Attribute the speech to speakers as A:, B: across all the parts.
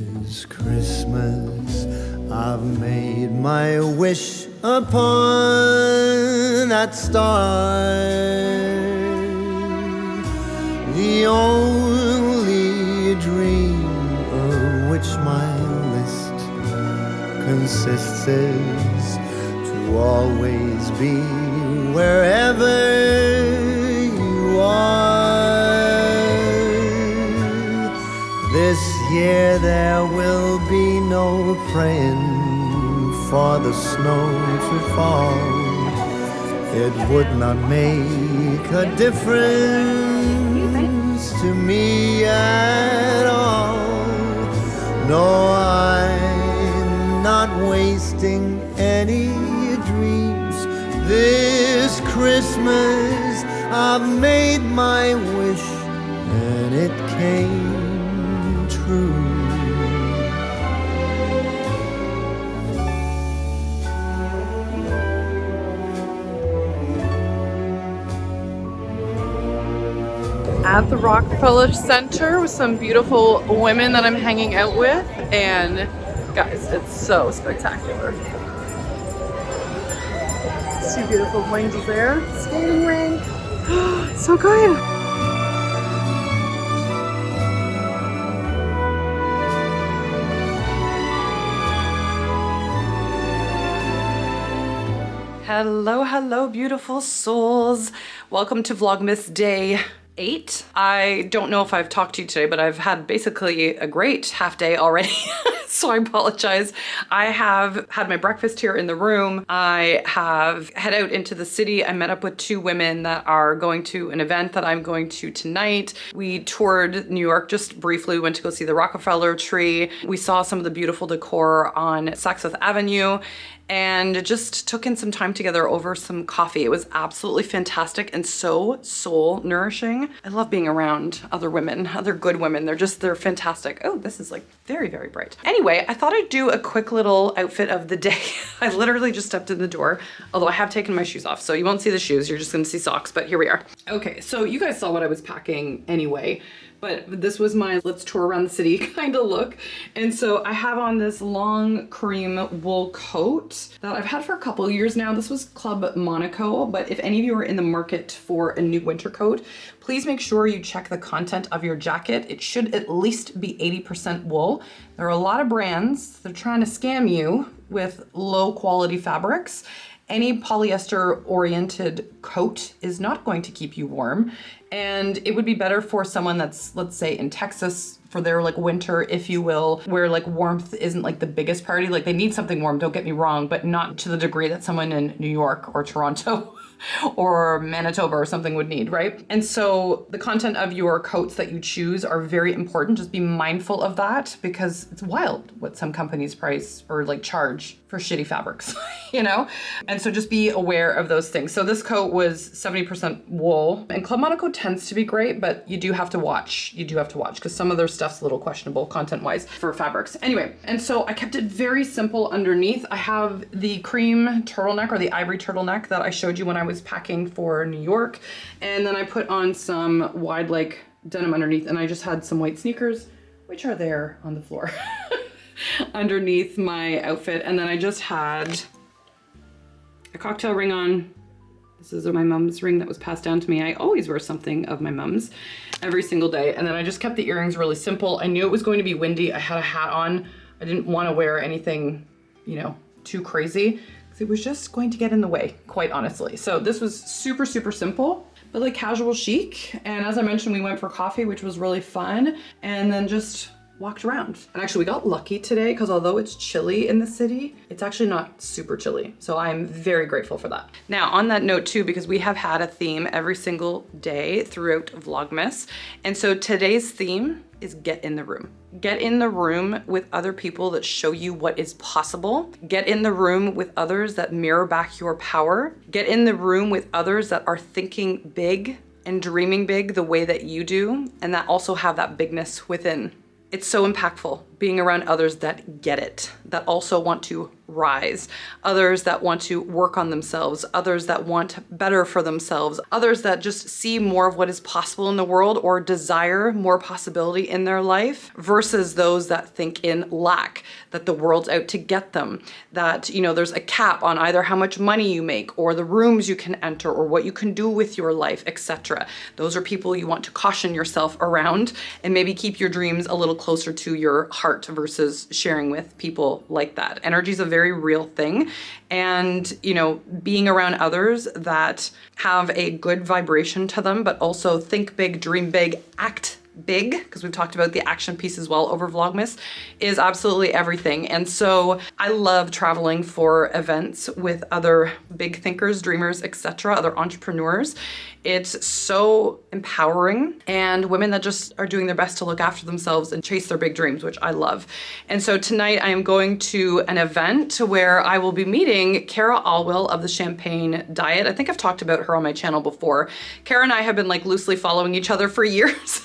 A: This Christmas I've made my wish upon that star. The only dream of which my list consists is to always be wherever you are. This year there will be no praying for the snow to fall. It would not make a difference to me at all. No, I'm not wasting any dreams. This Christmas I've made my wish and it came true.
B: At the Rockefeller Center with some beautiful women that I'm hanging out with, and guys, it's so spectacular. Two beautiful angels there. Skating rink. So good. Hello, hello, beautiful souls. Welcome to Vlogmas Day 8. I don't know if I've talked to you today, but I've had basically a great half day already. So I apologize. I have had my breakfast here in the room. I have head out into the city. I met up with two women that are going to an event that I'm going to tonight. We toured New York just briefly. We went to go see the Rockefeller tree. We saw some of the beautiful decor on Saks Avenue, and just took in some time together over some coffee. It was absolutely fantastic and so soul nourishing. I love being around other women, other good women. They're fantastic. Oh, this is like very, very bright. Anyway, I thought I'd do a quick little outfit of the day. I literally just stepped in the door, although I have taken my shoes off, so you won't see the shoes. You're just gonna see socks, but here we are. Okay, so you guys saw what I was packing anyway. But this was my let's tour around the city kind of look. And so I have on this long cream wool coat that I've had for a couple of years now. This was Club Monaco, but if any of you are in the market for a new winter coat, please make sure you check the content of your jacket. It should at least be 80% wool. There are a lot of brands that are trying to scam you with low quality fabrics. Any polyester oriented coat is not going to keep you warm. And it would be better for someone that's, let's say, in Texas for their like winter, if you will, where like warmth isn't like the biggest priority. Like they need something warm, don't get me wrong, but not to the degree that someone in New York or Toronto or Manitoba or something would need, right? And so the content of your coats that you choose are very important. Just be mindful of that, because it's wild what some companies price or like charge for shitty fabrics, you know? And so just be aware of those things. So this coat was 70% wool, and Club Monaco tends to be great, but you do have to watch. You do have to watch because some of their stuff's a little questionable content-wise for fabrics. Anyway, and so I kept it very simple underneath. I have the cream turtleneck or the ivory turtleneck that I showed you when I was packing for New York. And then I put on some wide leg denim underneath, and I just had some white sneakers, which are there on the floor underneath my outfit. And then I just had a cocktail ring on. This is my mom's ring that was passed down to me. I always wear something of my mom's every single day. And then I just kept the earrings really simple. I knew it was going to be windy. I had a hat on. I didn't want to wear anything, you know, too crazy, because it was just going to get in the way, quite honestly. So this was super, super simple, but like casual chic. And as I mentioned, we went for coffee, which was really fun. And then just walked around. And actually we got lucky today, because although it's chilly in the city, it's actually not super chilly. So I'm very grateful for that. Now on that note too, because we have had a theme every single day throughout Vlogmas. And so today's theme is get in the room. Get in the room with other people that show you what is possible. Get in the room with others that mirror back your power. Get in the room with others that are thinking big and dreaming big the way that you do, and that also have that bigness within. It's so impactful being around others that get it, that also want to rise, others that want to work on themselves, others that want better for themselves, others that just see more of what is possible in the world or desire more possibility in their life, versus those that think in lack, that the world's out to get them, that, you know, there's a cap on either how much money you make or the rooms you can enter or what you can do with your life, etc. Those are people you want to caution yourself around and maybe keep your dreams a little closer to your heart versus sharing with people like that. Energy is a very real thing. And, you know, being around others that have a good vibration to them, but also think big, dream big, act big, because we've talked about the action piece as well over Vlogmas, is absolutely everything. And so I love traveling for events with other big thinkers, dreamers, etc., other entrepreneurs. It's so empowering, and women that just are doing their best to look after themselves and chase their big dreams, which I love. And so tonight I am going to an event where I will be meeting Kara Alwill of the Champagne Diet. I think I've talked about her on my channel before. Kara and I have been like loosely following each other for years.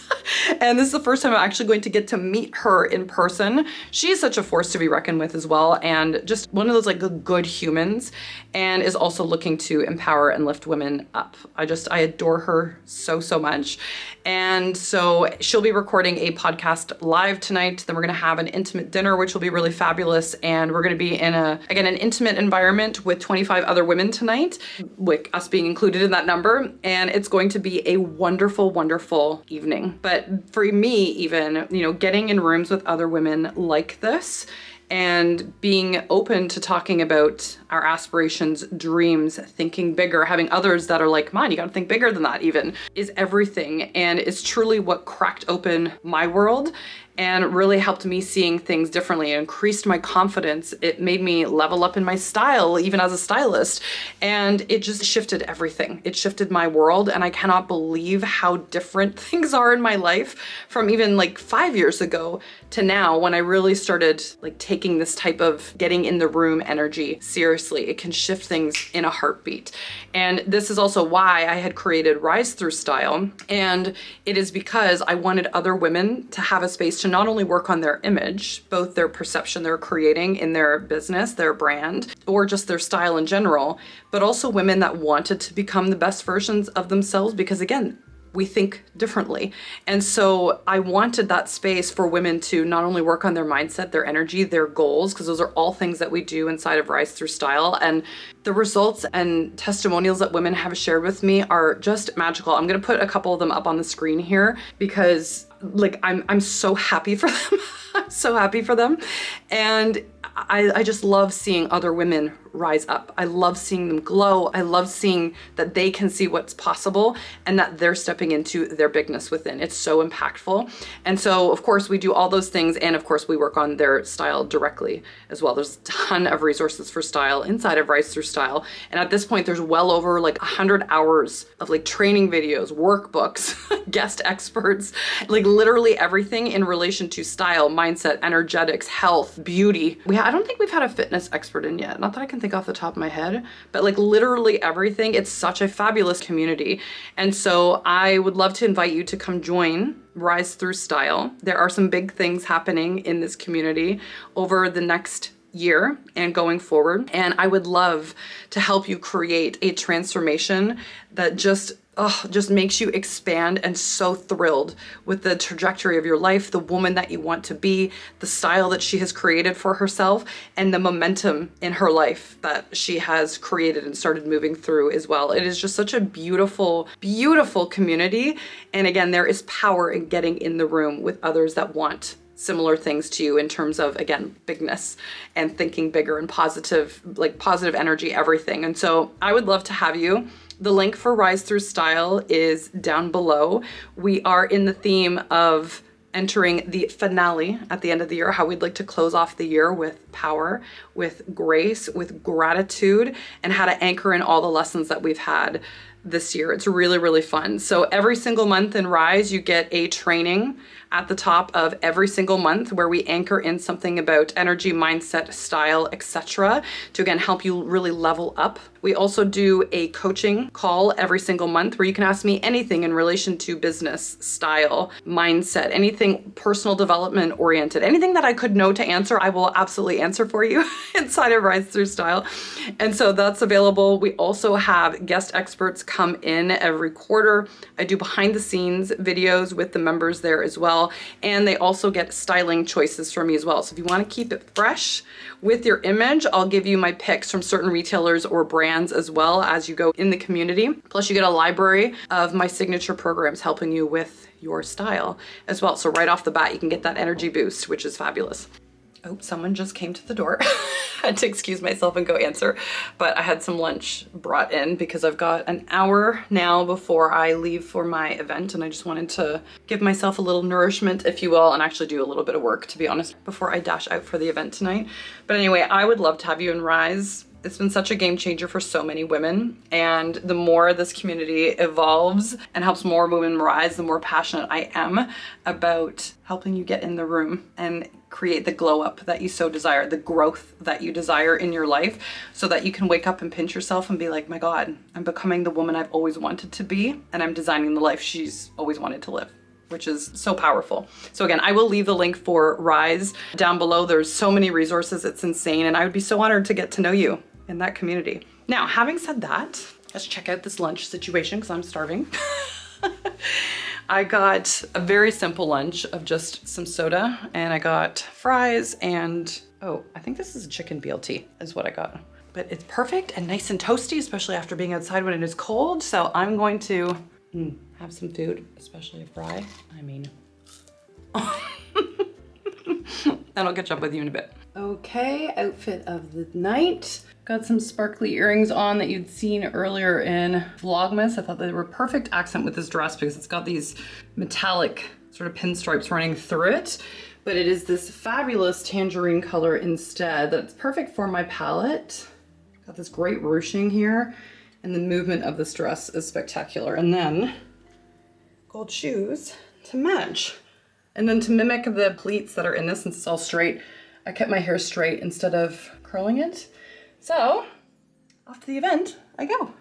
B: And this is the first time I'm actually going to get to meet her in person. She is such a force to be reckoned with as well, and just one of those like good humans, and is also looking to empower and lift women up. I adore her so much. And so she'll be recording a podcast live tonight. Then we're gonna have an intimate dinner, which will be really fabulous. And we're gonna be in an intimate environment with 25 other women tonight, with us being included in that number. And it's going to be a wonderful, wonderful evening. But for me, even, you know, getting in rooms with other women like this and being open to talking about our aspirations, dreams, thinking bigger, having others that are like, man, you gotta think bigger than that even, is everything. And it's truly what cracked open my world and really helped me seeing things differently. It increased my confidence. It made me level up in my style, even as a stylist. And it just shifted everything. It shifted my world. And I cannot believe how different things are in my life from even like 5 years ago to now, when I really started like taking this type of getting in the room energy seriously. It can shift things in a heartbeat. And this is also why I had created Rise Through Style. And it is because I wanted other women to have a space to not only work on their image, both their perception they're creating in their business, their brand, or just their style in general, but also women that wanted to become the best versions of themselves, because again, we think differently. And so I wanted that space for women to not only work on their mindset, their energy, their goals, because those are all things that we do inside of Rise Through Style. And the results and testimonials that women have shared with me are just magical. I'm gonna put a couple of them up on the screen here because like I'm so happy for them. I'm so happy for them. And I just love seeing other women rise up. I love seeing them glow. I love seeing that they can see what's possible and that they're stepping into their bigness within. It's so impactful. And so of course we do all those things, and of course we work on their style directly as well. There's a ton of resources for style inside of Rise Through Style. And at this point there's well over like 100 hours of like training videos, workbooks, guest experts, like literally everything in relation to style, mindset, energetics, health, beauty. I don't think we've had a fitness expert in yet. Not that I can think off the top of my head, but like literally everything. It's such a fabulous community. And so I would love to invite you to come join Rise Through Style. There are some big things happening in this community over the next year and going forward. And I would love to help you create a transformation that just makes you expand and so thrilled with the trajectory of your life, the woman that you want to be, the style that she has created for herself, and the momentum in her life that she has created and started moving through as well. It is just such a beautiful, beautiful community. And again, there is power in getting in the room with others that want similar things to you in terms of, again, bigness and thinking bigger and positive, like positive energy, everything. And so I would love to have you. The link for Rise Through Style is down below. We are in the theme of entering the finale at the end of the year, how we'd like to close off the year with power, with grace, with gratitude, and how to anchor in all the lessons that we've had this year. It's really, really fun. So every single month in Rise, you get a training at the top of every single month where we anchor in something about energy, mindset, style, etc. to again help you really level up We also do a coaching call every single month where you can ask me anything in relation to business, style, mindset, anything personal development oriented, anything that I could know to answer, I will absolutely answer for you inside of Rise Through Style. And so that's available. We also have guest experts come in every quarter. I do behind the scenes videos with the members there as well. And they also get styling choices from me as well. So if you want to keep it fresh with your image, I'll give you my picks from certain retailers or brands as well as you go in the community. Plus you get a library of my signature programs helping you with your style as well. So right off the bat, you can get that energy boost, which is fabulous. Oh, someone just came to the door. I had to excuse myself and go answer, but I had some lunch brought in because I've got an hour now before I leave for my event, and I just wanted to give myself a little nourishment, if you will, and actually do a little bit of work, to be honest, before I dash out for the event tonight. But anyway, I would love to have you in Rise. It's been such a game changer for so many women, and the more this community evolves and helps more women rise, the more passionate I am about helping you get in the room and create the glow up that you so desire, the growth that you desire in your life, so that you can wake up and pinch yourself and be like, my God, I'm becoming the woman I've always wanted to be, and I'm designing the life she's always wanted to live, which is so powerful. So again, I will leave the link for Rise down below. There's so many resources, it's insane, and I would be so honored to get to know you in that community. Now, having said that, let's check out this lunch situation because I'm starving. I got a very simple lunch of just some soda, and I got fries and, oh, I think this is a chicken BLT is what I got. But it's perfect and nice and toasty, especially after being outside when it is cold. So I'm going to have some food, especially a fry. I mean, and I'll catch up with you in a bit. Okay, outfit of the night. Got some sparkly earrings on that you'd seen earlier in Vlogmas. I thought they were perfect accent with this dress because it's got these metallic sort of pinstripes running through it. But it is this fabulous tangerine color instead that's perfect for my palette. Got this great ruching here, and the movement of this dress is spectacular. And then gold shoes to match. And then to mimic the pleats that are in this, since it's all straight, I kept my hair straight instead of curling it. So, off to the event I go.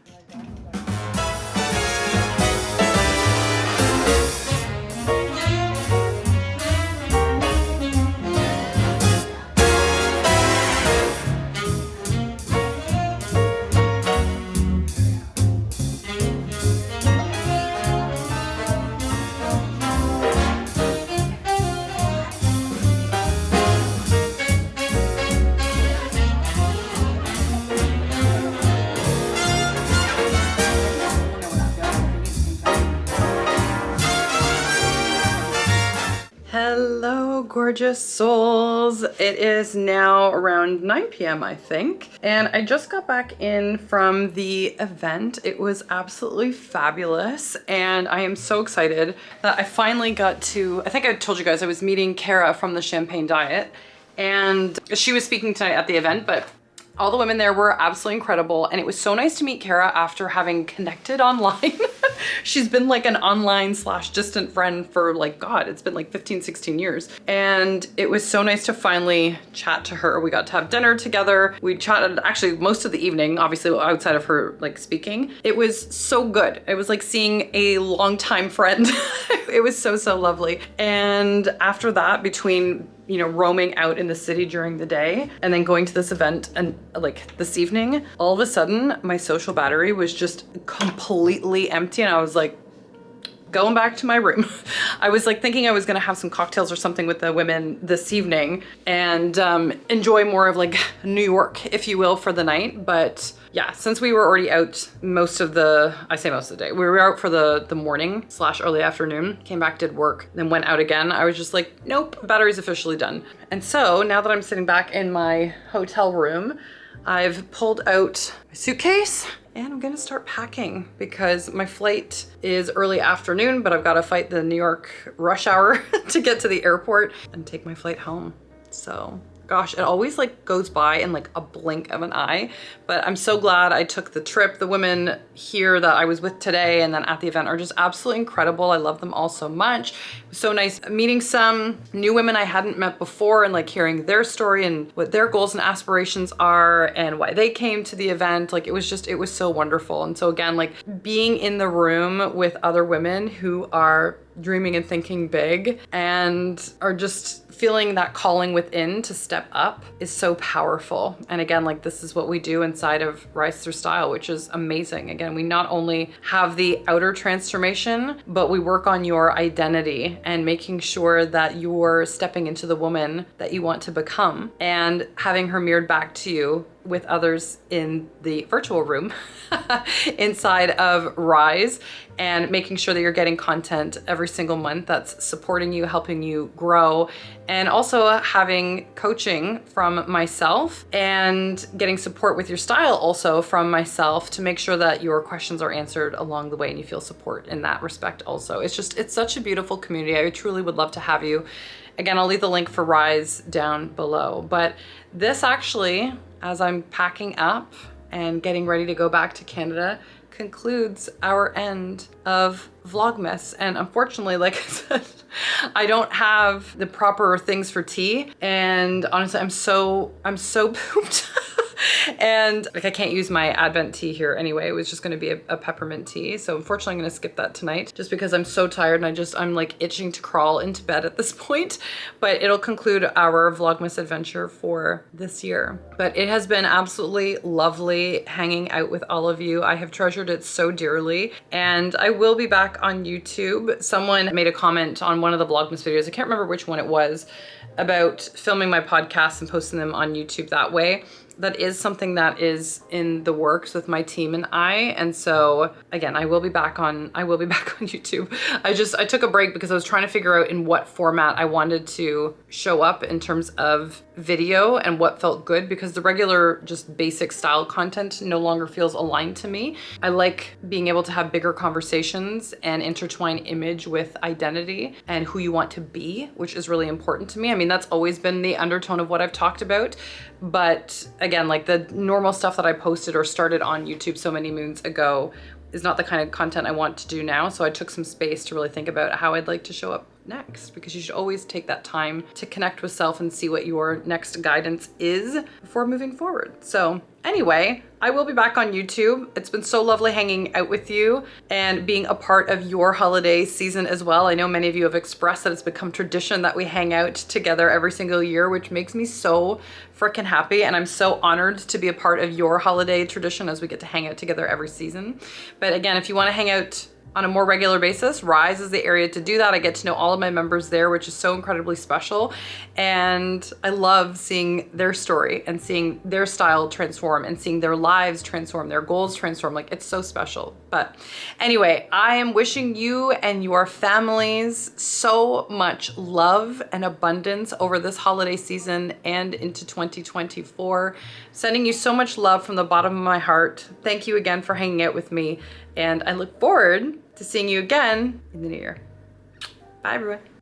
B: Hello, gorgeous souls. It is now around 9 p.m. I think, and I just got back in from the event. It was absolutely fabulous, and I am so excited that I finally got to, I think I told you guys I was meeting Kara from the Champagne Diet, and she was speaking tonight at the event, but all the women there were absolutely incredible, and it was so nice to meet Kara after having connected online. She's been like an online / distant friend for like, God, it's been like 15, 16 years. And it was so nice to finally chat to her. We got to have dinner together. We chatted actually most of the evening, obviously outside of her like speaking. It was so good. It was like seeing a longtime friend. It was so, so lovely. And after that, between roaming out in the city during the day and then going to this event and like this evening, all of a sudden my social battery was just completely empty, and I was like going back to my room. I was like thinking I was gonna have some cocktails or something with the women this evening and enjoy more of like New York, if you will, for the night. But yeah, since we were already out most of the day, we were out for the morning / early afternoon, came back, did work, then went out again. I was just like, nope, battery's officially done. And so now that I'm sitting back in my hotel room, I've pulled out my suitcase and I'm gonna start packing because my flight is early afternoon, but I've got to fight the New York rush hour to get to the airport and take my flight home. So gosh, it always like goes by in like a blink of an eye. But I'm so glad I took the trip. The women here that I was with today and then at the event are just absolutely incredible. I love them all so much. It was so nice meeting some new women I hadn't met before and like hearing their story and what their goals and aspirations are and why they came to the event. Like it was so wonderful. And so again, like being in the room with other women who are dreaming and thinking big and are just feeling that calling within to step up is so powerful. And again, like this is what we do inside of Rise Through Style, which is amazing. Again, we not only have the outer transformation, but we work on your identity and making sure that you're stepping into the woman that you want to become and having her mirrored back to you with others in the virtual room inside of Rise, and making sure that you're getting content every single month that's supporting you, helping you grow, and also having coaching from myself and getting support with your style also from myself to make sure that your questions are answered along the way and you feel support in that respect also. It's such a beautiful community. I truly would love to have you. Again, I'll leave the link for Rise down below. But this actually, as I'm packing up and getting ready to go back to Canada, concludes our end of Vlogmas. And unfortunately, like I said, I don't have the proper things for tea. And honestly, I'm so pooped. And like I can't use my Advent tea here anyway. It was just gonna be a peppermint tea. So unfortunately I'm gonna skip that tonight just because I'm so tired and I'm like itching to crawl into bed at this point. But it'll conclude our Vlogmas adventure for this year. But it has been absolutely lovely hanging out with all of you. I have treasured it so dearly, and I will be back on YouTube. Someone made a comment on one of the Vlogmas videos, I can't remember which one it was, about filming my podcasts and posting them on YouTube that way. That is something that is in the works with my team and I. And so again, I will be back on YouTube. I took a break because I was trying to figure out in what format I wanted to show up in terms of video and what felt good, because the regular just basic style content no longer feels aligned to me. I like being able to have bigger conversations and intertwine image with identity and who you want to be, which is really important to me. I mean, that's always been the undertone of what I've talked about. But again, like the normal stuff that I posted or started on YouTube so many moons ago is not the kind of content I want to do now. So I took some space to really think about how I'd like to show up next, because you should always take that time to connect with self and see what your next guidance is before moving forward. So anyway, I will be back on YouTube. It's been so lovely hanging out with you and being a part of your holiday season as well. I know many of you have expressed that it's become tradition that we hang out together every single year, which makes me so freaking happy. And I'm so honored to be a part of your holiday tradition as we get to hang out together every season. But again, if you want to hang out on a more regular basis, Rise is the area to do that. I get to know all of my members there, which is so incredibly special. And I love seeing their story and seeing their style transform and seeing their lives transform, their goals transform. Like, it's so special. But anyway, I am wishing you and your families so much love and abundance over this holiday season and into 2024. Sending you so much love from the bottom of my heart. Thank you again for hanging out with me. And I look forward to seeing you again in the new year. Bye, everyone.